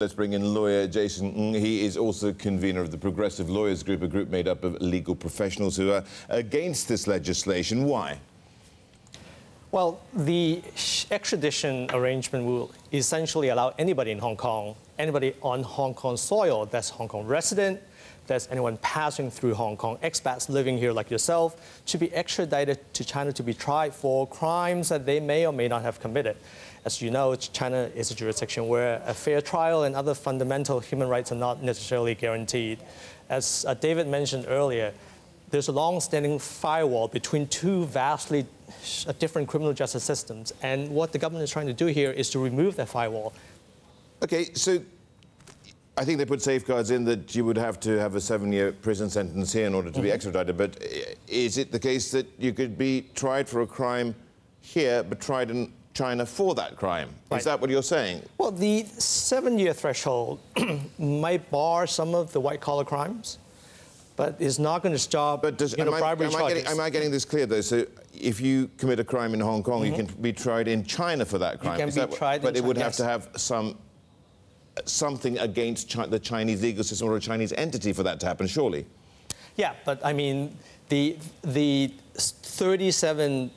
Let's bring in lawyer Jason Ng. He is also convener of the Progressive Lawyers Group, a group made up of legal professionals who are against this legislation. Why? Well, the extradition arrangement will essentially allow anybody in Hong Kong, anybody on Hong Kong soil that's Hong Kong resident, that's anyone passing through Hong Kong, expats living here like yourself, to be extradited to China to be tried for crimes that they may or may not have committed. As you know, China is a jurisdiction where a fair trial and other fundamental human rights are not necessarily guaranteed. As David mentioned earlier, there's a long-standing firewall between two vastly different criminal justice systems. And what the government is trying to do here is to remove that firewall. OK, so I think they put safeguards in that you would have to have a 7-year prison sentence here in order to be extradited. But is it the case that you could be tried for a crime here, but tried in China for that crime? Right. Is that what you're saying? Well, the 7-year threshold might bar some of the white-collar crimes, but it's not going to stop bribery charges. Am I getting this clear, though? So if you commit a crime in Hong Kong, you can be tried in China for that crime. You can be tried in China, but it would have to have something against the Chinese legal system or a Chinese entity for that to happen, surely? Yeah, but I mean, the 37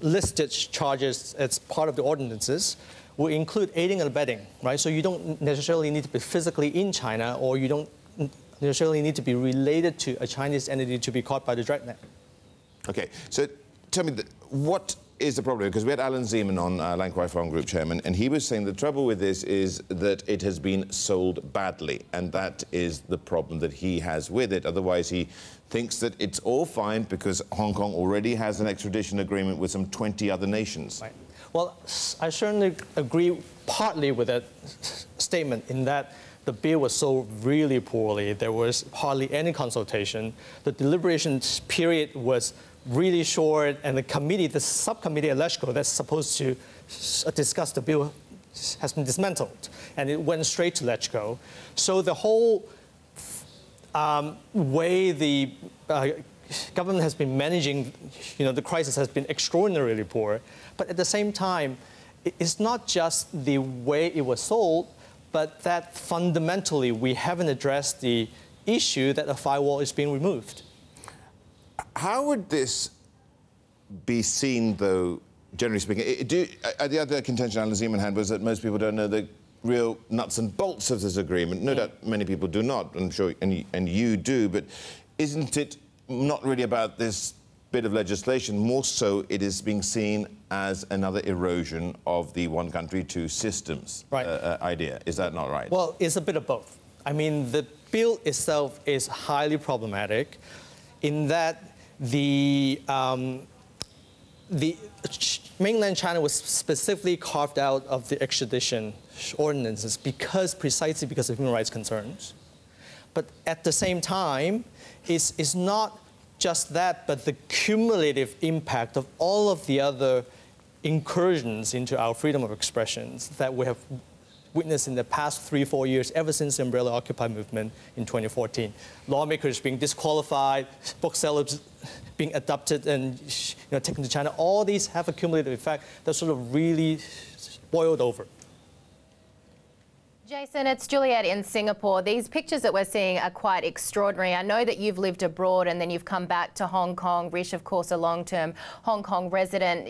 listed charges as part of the ordinances will include aiding and abetting, right? So you don't necessarily need to be physically in China, or you don't necessarily need to be related to a Chinese entity to be caught by the dragnet. OK, so tell me, what is the problem? Because we had Alan Zeman on, Lan Kwai Fong Group chairman, and he was saying the trouble with this is that it has been sold badly, and that is the problem that he has with it. Otherwise, he thinks that it's all fine because Hong Kong already has an extradition agreement with some 20 other nations. Right. Well, I certainly agree partly with that statement in that the bill was sold really poorly. There was hardly any consultation. The deliberation period was really short, and the subcommittee at LegCo that's supposed to discuss the bill has been dismantled, and it went straight to LegCo. So the whole way the government has been managing, the crisis has been extraordinarily poor. But at the same time, it's not just the way it was sold, but that fundamentally we haven't addressed the issue that a firewall is being removed. How would this be seen, though, generally speaking? The other contention Alan Zeman had was that most people don't know the real nuts and bolts of this agreement. No doubt many people do not, I'm sure, and you do, but isn't it not really about this bit of legislation? More so, it is being seen as another erosion of the one country, two systems idea. Is that not right? Well, it's a bit of both. I mean, the bill itself is highly problematic in that the mainland China was specifically carved out of the extradition ordinances precisely because of human rights concerns. But at the same time, it's not just that, but the cumulative impact of all of the other incursions into our freedom of expressions that we have witnessed in the past 3-4 years, ever since the Umbrella Occupy movement in 2014. Lawmakers being disqualified, booksellers being adopted and taken to China. All these have a cumulative effect that sort of really boiled over. Jason, it's Juliet in Singapore. These pictures that we're seeing are quite extraordinary. I know that you've lived abroad and then you've come back to Hong Kong. Rish, of course, a long-term Hong Kong resident.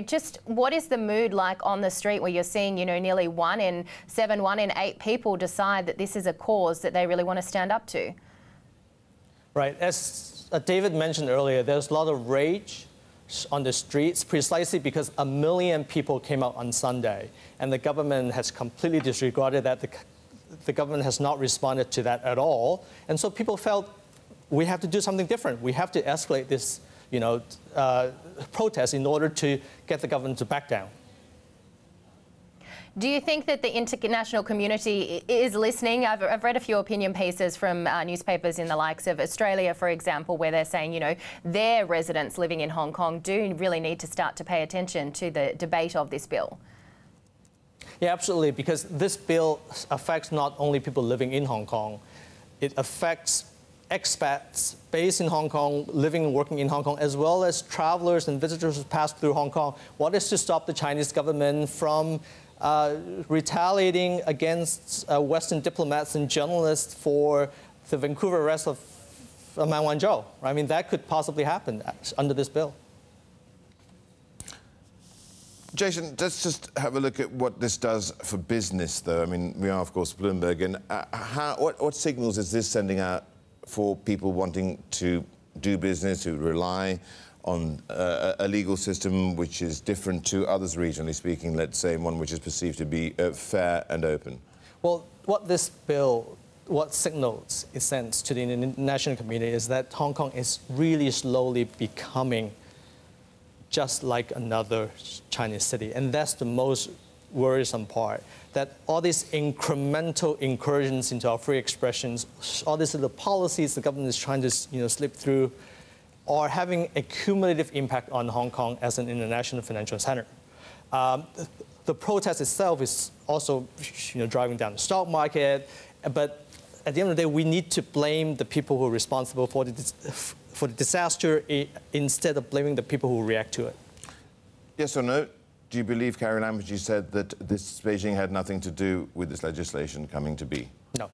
Just what is the mood like on the street where you're seeing, nearly 1 in 7, 1 in 8 people decide that this is a cause that they really want to stand up to? Right. As David mentioned earlier, there's a lot of rage on the streets precisely because 1 million people came out on Sunday, and the government has completely disregarded that. The government has not responded to that at all, and so people felt we have to do something different. We have to escalate this, protest in order to get the government to back down. Do you think that the international community is listening? I've read a few opinion pieces from newspapers in the likes of Australia, for example, where they're saying, their residents living in Hong Kong do really need to start to pay attention to the debate of this bill. Yeah, absolutely, because this bill affects not only people living in Hong Kong, it affects expats based in Hong Kong, living and working in Hong Kong, as well as travelers and visitors who pass through Hong Kong. What is to stop the Chinese government from retaliating against Western diplomats and journalists for the Vancouver arrest of Meng Wanzhou. I mean, that could possibly happen under this bill. Jason, let's just have a look at what this does for business, though. I mean, we are, of course, Bloomberg. And what signals is this sending out for people wanting to do business, who rely on a legal system which is different to others regionally speaking, let's say, one which is perceived to be fair and open? Well, what signals it sends to the international community is that Hong Kong is really slowly becoming just like another Chinese city. And that's the most worrisome part, that all these incremental incursions into our free expressions, all these little policies the government is trying to slip through, are having a cumulative impact on Hong Kong as an international financial center. The protest itself is also driving down the stock market, but at the end of the day, we need to blame the people who are responsible for the disaster instead of blaming the people who react to it. Yes or no? Do you believe Carrie Lam, when she said that Beijing had nothing to do with this legislation coming to be? No.